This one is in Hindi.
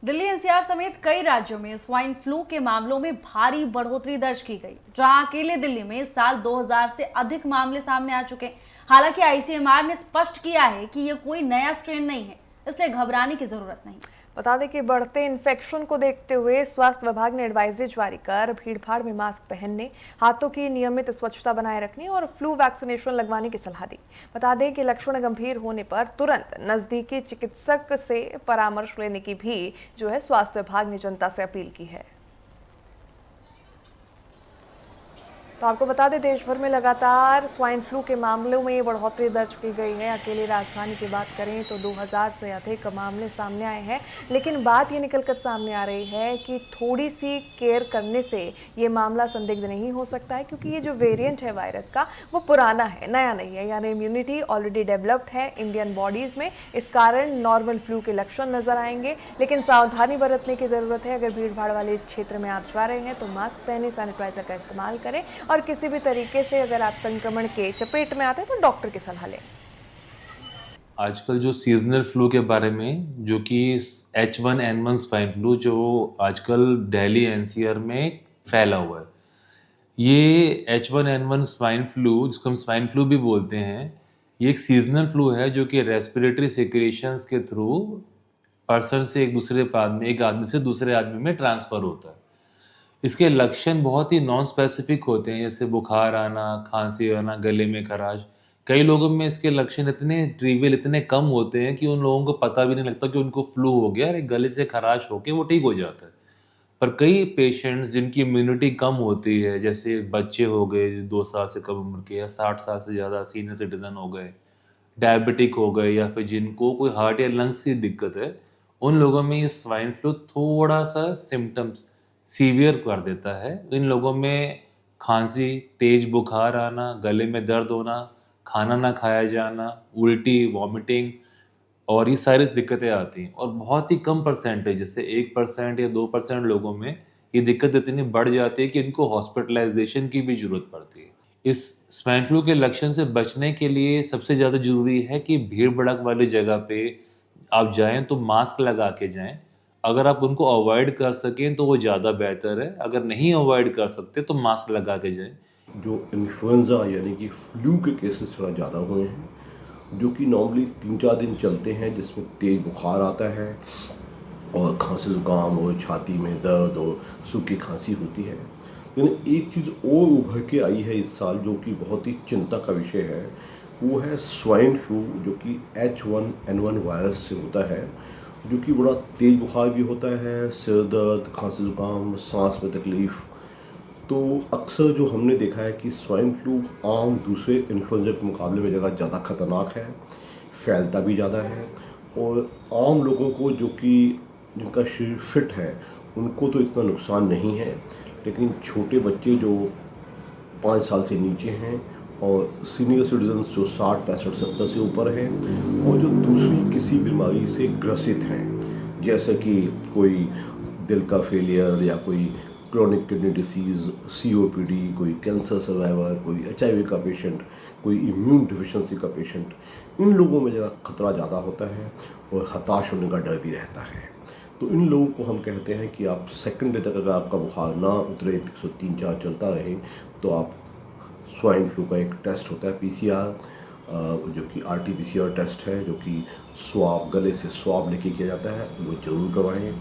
दिल्ली एनसीआर समेत कई राज्यों में स्वाइन फ्लू के मामलों में भारी बढ़ोतरी दर्ज की गई, जहां अकेले दिल्ली में साल 2000 से अधिक मामले सामने आ चुके हैं। हालांकि आईसीएमआर ने स्पष्ट किया है कि यह कोई नया स्ट्रेन नहीं है, इसलिए घबराने की जरूरत नहीं। बता दें कि बढ़ते इन्फेक्शन को देखते हुए स्वास्थ्य विभाग ने एडवाइजरी जारी कर भीड़भाड़ में मास्क पहनने, हाथों की नियमित स्वच्छता बनाए रखने और फ्लू वैक्सीनेशन लगवाने की सलाह दी। बता दें कि लक्षण गंभीर होने पर तुरंत नजदीकी चिकित्सक से परामर्श लेने की भी स्वास्थ्य विभाग ने जनता से अपील की है। तो आपको बता दें, देश भर में लगातार स्वाइन फ्लू के मामलों में बढ़ोतरी दर्ज की गई है। अकेले राजधानी की बात करें तो 2000 से अधिक मामले सामने आए हैं, लेकिन बात ये निकलकर सामने आ रही है कि थोड़ी सी केयर करने से ये मामला संदिग्ध नहीं हो सकता है, क्योंकि ये जो वेरिएंट है वायरस का वो पुराना है, नया नहीं है। यानी इम्यूनिटी ऑलरेडी डेवलप्ड है इंडियन बॉडीज़ में, इस कारण नॉर्मल फ्लू के लक्षण नजर आएंगे। लेकिन सावधानी बरतने की ज़रूरत है। अगर भीड़ भाड़ वाले इस क्षेत्र में आप जा रहे हैं तो मास्क पहने, सैनिटाइजर का इस्तेमाल करें और किसी भी तरीके से अगर आप संक्रमण के चपेट में आते हैं तो डॉक्टर की सलाह लें। आजकल जो सीजनल फ्लू के बारे में, जो कि H1N1 स्वाइन फ्लू जो आजकल दिल्ली एनसीआर में फैला हुआ है, ये H1N1 स्वाइन फ्लू, जिसको हम स्वाइन फ्लू भी बोलते हैं, ये एक सीजनल फ्लू है जो कि रेस्पिरेटरी सिक्रेशंस के थ्रू पर्सन से एक आदमी से दूसरे आदमी में ट्रांसफ़र होता है। इसके लक्षण बहुत ही नॉन स्पेसिफिक होते हैं, जैसे बुखार आना, खांसी आना, गले में खराश। कई लोगों में इसके लक्षण इतने ट्रिवियल, इतने कम होते हैं कि उन लोगों को पता भी नहीं लगता कि उनको फ्लू हो गया, और गले से खराश होके वो ठीक हो जाता है। पर कई पेशेंट्स जिनकी इम्यूनिटी कम होती है, जैसे बच्चे हो गए 2 साल से कम उम्र के, या 60 साल से ज़्यादा सीनियर सिटीजन हो गए, डायबिटिक हो गए, या फिर जिनको कोई हार्ट या लंग्स की दिक्कत है, उन लोगों में ये स्वाइन फ्लू थोड़ा सा सिम्टम्स सीवियर कर देता है। इन लोगों में खांसी, तेज बुखार आना, गले में दर्द होना, खाना ना खाया जाना, उल्टी, वॉमिटिंग, और ये सारी दिक्कतें आती हैं। और बहुत ही कम परसेंटेज, जैसे 1% या 2% लोगों में ये दिक्कत इतनी बढ़ जाती है कि इनको हॉस्पिटलाइजेशन की भी जरूरत पड़ती है। इस स्वाइन फ्लू के लक्षण से बचने के लिए सबसे ज़्यादा जरूरी है कि भीड़ भड़क वाली जगह पे आप जाएं तो मास्क लगा के जाएं। अगर आप उनको अवॉइड कर सकें तो वो ज़्यादा बेहतर है, अगर नहीं अवॉइड कर सकते तो मास्क लगा के जाएं। जो इन्फ्लुएंज़ा यानी कि फ्लू के केसेस थोड़ा ज़्यादा हुए हैं, जो कि नॉर्मली 3-4 दिन चलते हैं, जिसमें तेज़ बुखार आता है और खांसी ज़ुकाम और छाती में दर्द और सूखी खांसी होती है। लेकिन एक चीज़ और उभर के आई है इस साल, जो कि बहुत ही चिंता का विषय है, वो है स्वाइन फ्लू, जो कि H1N1 वायरस से होता है, जो कि बड़ा तेज़ बुखार भी होता है, सिर दर्द, खांसी ज़ुकाम, सांस में तकलीफ़। तो अक्सर जो हमने देखा है कि स्वाइन फ्लू आम दूसरे इन्फ्लुएंजा के मुकाबले में जगह ज़्यादा ख़तरनाक है, फैलता भी ज़्यादा है, और आम लोगों को जो कि जिनका शरीर फिट है उनको तो इतना नुकसान नहीं है, लेकिन छोटे बच्चे जो 5 साल से नीचे हैं और सीनियर सिटीजन्स जो 60, 65, 70 से ऊपर हैं, और जो दूसरी किसी बीमारी से ग्रसित हैं, जैसे कि कोई दिल का फेलियर या कोई क्रोनिक किडनी डिसीज़, COPD, कोई कैंसर सर्वाइवर, कोई HIV का पेशेंट, कोई इम्यून डिफिशिएंसी का पेशेंट, इन लोगों में ज़रा खतरा ज़्यादा होता है और हताश होने का डर भी रहता है। तो इन लोगों को हम कहते हैं कि आप सेकंड डे तक अगर आपका बुखार ना उतरे, 103-4 चलता रहे, तो आप स्वाइन फ्लू का एक टेस्ट होता है PCR, जो कि RT-PCR टेस्ट है, जो कि स्वाब, गले से स्वाब लेके किया जाता है, वो ज़रूर करवाएं।